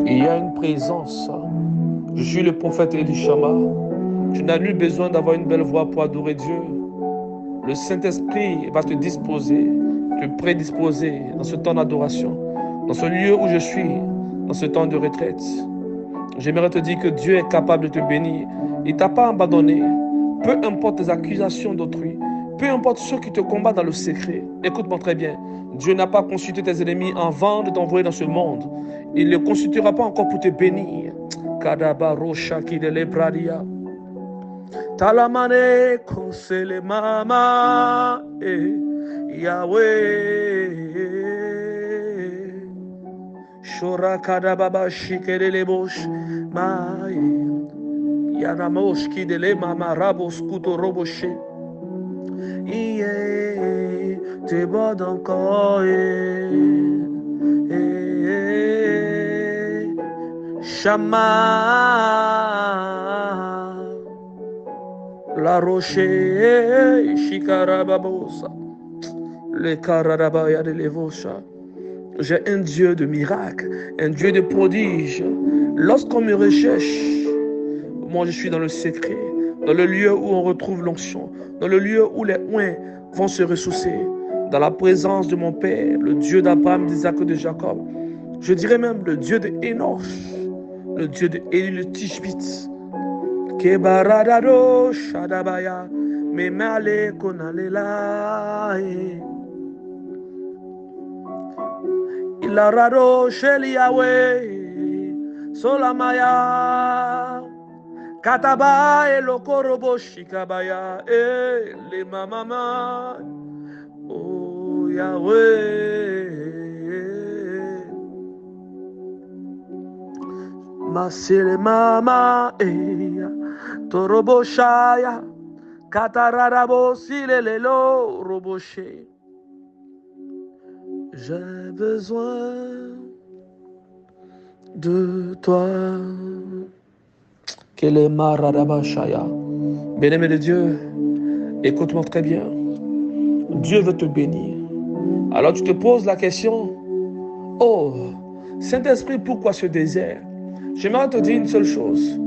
Il y a une présence. Je suis le prophète Elishama. Tu n'as nul besoin d'avoir une belle voix pour adorer Dieu. Le Saint-Esprit va te disposer, te prédisposer dans ce temps d'adoration, dans ce lieu où je suis, dans ce temps de retraite. J'aimerais te dire que Dieu est capable de te bénir. Il ne t'a pas abandonné. Peu importe les accusations d'autrui, peu importe ceux qui te combattent dans le secret. Écoute-moi très bien. Dieu n'a pas consulté tes ennemis avant de t'envoyer dans ce monde. Il ne le consultera pas encore pour te bénir. Kadabaro shaki de lebradia. Talamane konsele mama Yahweh. Shora kadababa shikere lebosh mai. Yanamosh ki de le mama rabos kuto roboshe. Iye te bod encore. Shama la roche shikarababosa le karadabaya de levosha. J'ai un Dieu de miracles, un Dieu de prodiges. Lorsqu'on me recherche, moi je suis dans le secret, dans le lieu où on retrouve l'onction, dans le lieu où les oins vont se ressourcer, dans la présence de mon Père, le Dieu d'Abraham, d'Isaac et de Jacob. Je dirais même le Dieu de Enoch, le Dieu de Élie le Tishbite. Kebaradado shadabaya memale konalela. Ilarado sheli Yahweh solamaya kataba elokorobo shikabaya le mamama oh Yahweh masele mama torobo shaya katararabo silelelo roboshe. J'ai besoin de toi. Quel est Maradabashaya. Bien-aimé de Dieu, écoute-moi très bien. Dieu veut te bénir. Alors tu te poses la question, oh, Saint-Esprit, pourquoi ce désert? J'aimerais te dire une seule chose.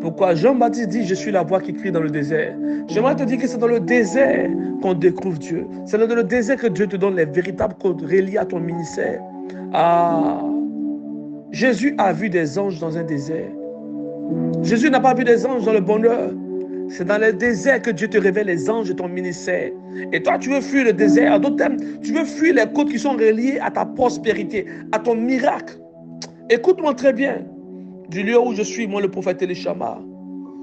Pourquoi Jean-Baptiste dit, je suis la voix qui crie dans le désert. J'aimerais te dire que c'est dans le désert qu'on découvre Dieu. C'est dans le désert que Dieu te donne les véritables codes reliés à ton ministère. Ah, Jésus a vu des anges dans un désert. Jésus n'a pas vu des anges dans le bonheur. C'est dans le désert que Dieu te révèle les anges de ton ministère. Et toi, tu veux fuir le désert. En d'autres termes, tu veux fuir les côtes qui sont reliées à ta prospérité, à ton miracle. Écoute-moi très bien. Du lieu où je suis, moi le prophète Elishama,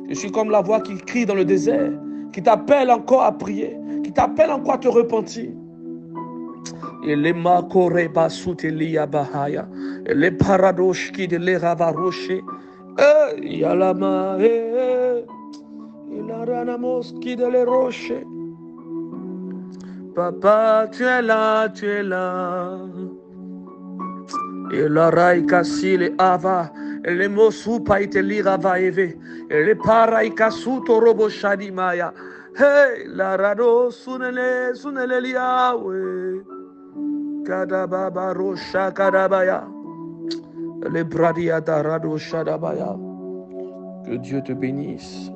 je suis comme la voix qui crie dans le désert, qui t'appelle encore à prier, qui t'appelle encore à te repentir. Et les makore basut elia bahaya, et les paradoches qui de les ravaroche, yalama, il a ranamos qui de les roches. Papa, tu es là, tu es là. Et la raïka si le ava, et les mosu paite lirava eve, et les paraïka suto robo shadimaya. Hey, la rado sunele liawe, kadababa rosha kadabaya, les bradia darado shadabaya. Que Dieu te bénisse,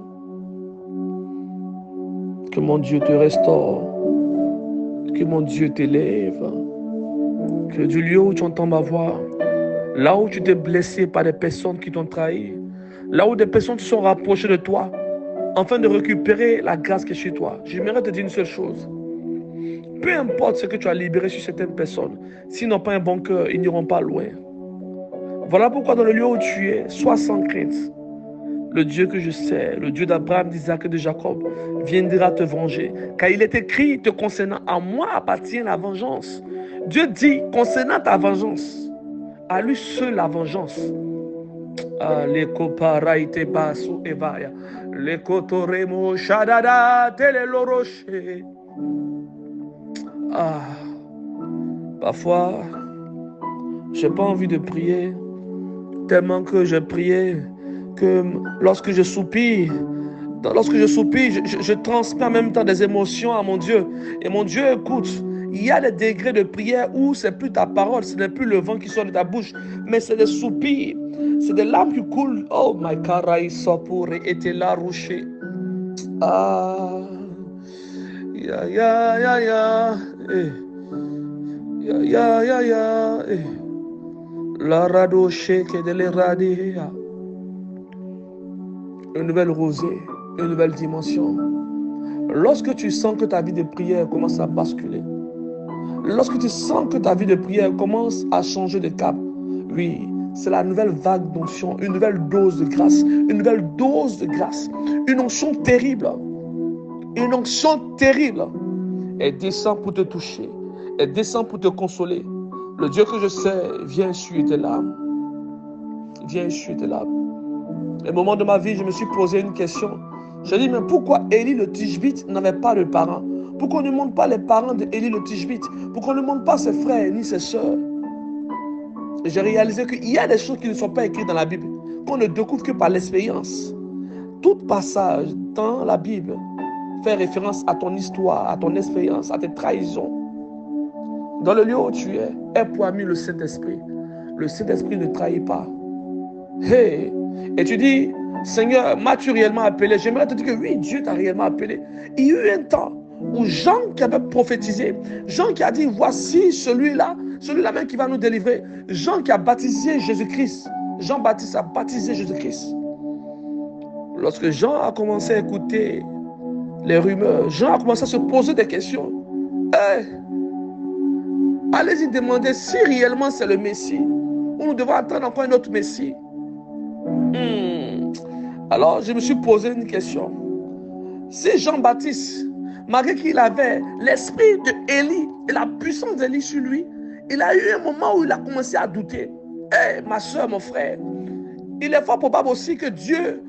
que mon Dieu te restaure, que mon Dieu t'élève. Que du lieu où tu entends ma voix, là où tu t'es blessé par des personnes qui t'ont trahi, là où des personnes se sont rapprochées de toi, afin de récupérer la grâce qui est chez toi, j'aimerais te dire une seule chose. Peu importe ce que tu as libéré sur certaines personnes, s'ils n'ont pas un bon cœur, ils n'iront pas loin. Voilà pourquoi dans le lieu où tu es, sois sans crainte. Le Dieu que je sais, le Dieu d'Abraham, d'Isaac et de Jacob, viendra te venger. Car il est écrit te concernant, à moi appartient la vengeance. Dieu dit, concernant ta vengeance, à lui seul la vengeance. Les coparaïte basu evaya, les cotoremo shadada teleloroche. Parfois, j'ai pas envie de prier, tellement que j'ai prié, que lorsque je soupire, je transmets en même temps des émotions à mon Dieu. Et mon Dieu écoute. Il Il y a des degrés de prière où c'est plus ta parole, ce n'est plus le vent qui sort de ta bouche, mais c'est des soupirs, c'est des larmes qui coulent. Oh my caray, sopore était là, rocher. Ah, ya ya ya ya, ya ya ya ya, la rado shake de l'eradia. Une nouvelle rosée, une nouvelle dimension. Lorsque tu sens que ta vie de prière commence à basculer, lorsque tu sens que ta vie de prière commence à changer de cap, oui, c'est la nouvelle vague d'onction, une nouvelle dose de grâce, une nouvelle dose de grâce, une onction terrible, une onction terrible. Elle descend pour te toucher, elle descend pour te consoler. Le Dieu que je sais vient essuyer tes larmes, vient essuyer tes larmes. À un moment de ma vie, je me suis posé une question. Je dis, mais pourquoi Élie le Tishbite n'avait pas de parents? Pourquoi on ne montre pas les parents d'Élie le Tishbite? Pourquoi on ne montre pas ses frères ni ses soeurs? J'ai réalisé qu'il y a des choses qui ne sont pas écrites dans la Bible, qu'on ne découvre que par l'expérience. Tout passage dans la Bible fait référence à ton histoire, à ton expérience, à tes trahisons. Dans le lieu où tu es parmi le Saint-Esprit. Le Saint-Esprit ne trahit pas. Hey! Et tu dis, Seigneur, m'as-tu réellement appelé? J'aimerais te dire que oui, Dieu t'a réellement appelé. Il y a eu un temps où Jean qui avait prophétisé, Jean qui a dit, voici celui-là même qui va nous délivrer. Jean qui a baptisé Jésus-Christ. Jean-Baptiste a baptisé Jésus-Christ. Lorsque Jean a commencé à écouter les rumeurs, Jean a commencé à se poser des questions. Hey, allez-y demander si réellement c'est le Messie. Ou nous devons attendre encore un autre Messie. Alors, je me suis posé une question. Si Jean-Baptiste, malgré qu'il avait l'esprit d'Élie et la puissance d'Élie sur lui, il a eu un moment où il a commencé à douter. Hey, ma soeur, mon frère, il est fort probable aussi que Dieu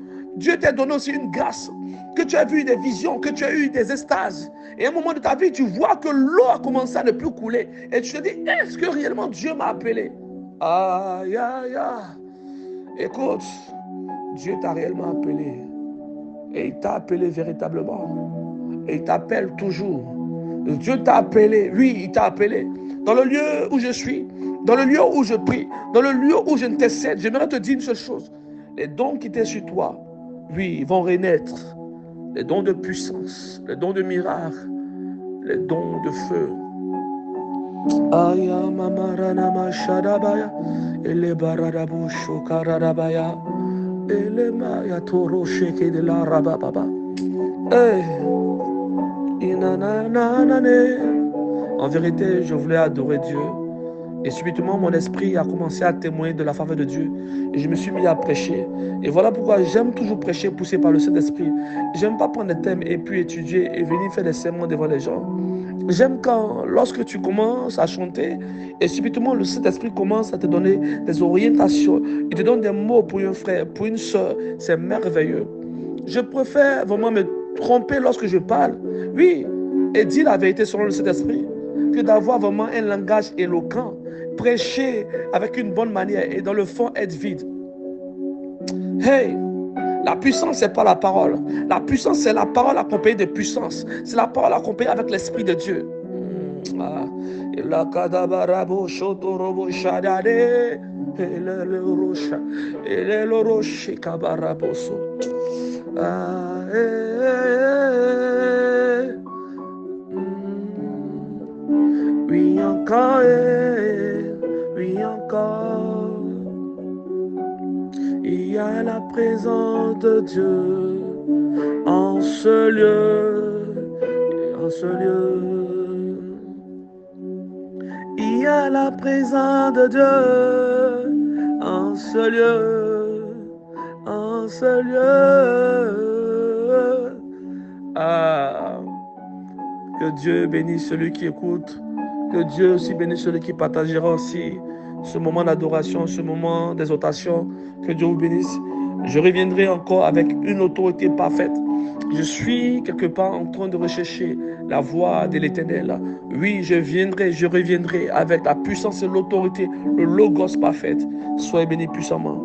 t'a donné aussi une grâce, que tu as vu des visions, que tu as eu des extases. Et à un moment de ta vie, tu vois que l'eau a commencé à ne plus couler. Et tu te dis, est-ce que réellement Dieu m'a appelé? Aïe, aïe, aïe. Écoute, Dieu t'a réellement appelé. Et il t'a appelé véritablement. Et il t'appelle toujours. Dieu t'a appelé. Oui, il t'a appelé. Dans le lieu où je suis, dans le lieu où je prie, dans le lieu où je t'intercède, j'aimerais te dire une seule chose. Les dons qui étaient sur toi, oui, ils vont renaître. Les dons de puissance, les dons de miracle, les dons de feu. Aya mamarana mashadabaya, ele baradabu shokaradabaya. En vérité, je voulais adorer Dieu. Et subitement, mon esprit a commencé à témoigner de la faveur de Dieu. Et je me suis mis à prêcher. Et voilà pourquoi j'aime toujours prêcher poussé par le Saint-Esprit. J'aime pas prendre des thèmes et puis étudier et venir faire des sermons devant les gens. J'aime quand, lorsque tu commences à chanter et subitement le Saint-Esprit commence à te donner des orientations. Il te donne des mots pour un frère, pour une soeur. C'est merveilleux. Je préfère vraiment me tromper lorsque je parle. Oui, et dire la vérité selon le Saint-Esprit, que d'avoir vraiment un langage éloquent, prêcher avec une bonne manière et dans le fond être vide. Hey! La puissance, ce n'est pas la parole. La puissance, c'est la parole accompagnée de puissance. C'est la parole accompagnée avec l'Esprit de Dieu. Oui, encore, oui, encore. Il y a la présence de Dieu en ce lieu, en ce lieu. Il y a la présence de Dieu en ce lieu, en ce lieu. Ah, que Dieu bénisse celui qui écoute, que Dieu aussi bénisse celui qui partagera aussi ce moment d'adoration, ce moment d'exaltation. Que Dieu vous bénisse. Je reviendrai encore avec une autorité parfaite. Je suis quelque part en train de rechercher la voix de l'Éternel. Oui, je reviendrai avec la puissance et l'autorité, le logos parfait. Soyez bénis puissamment.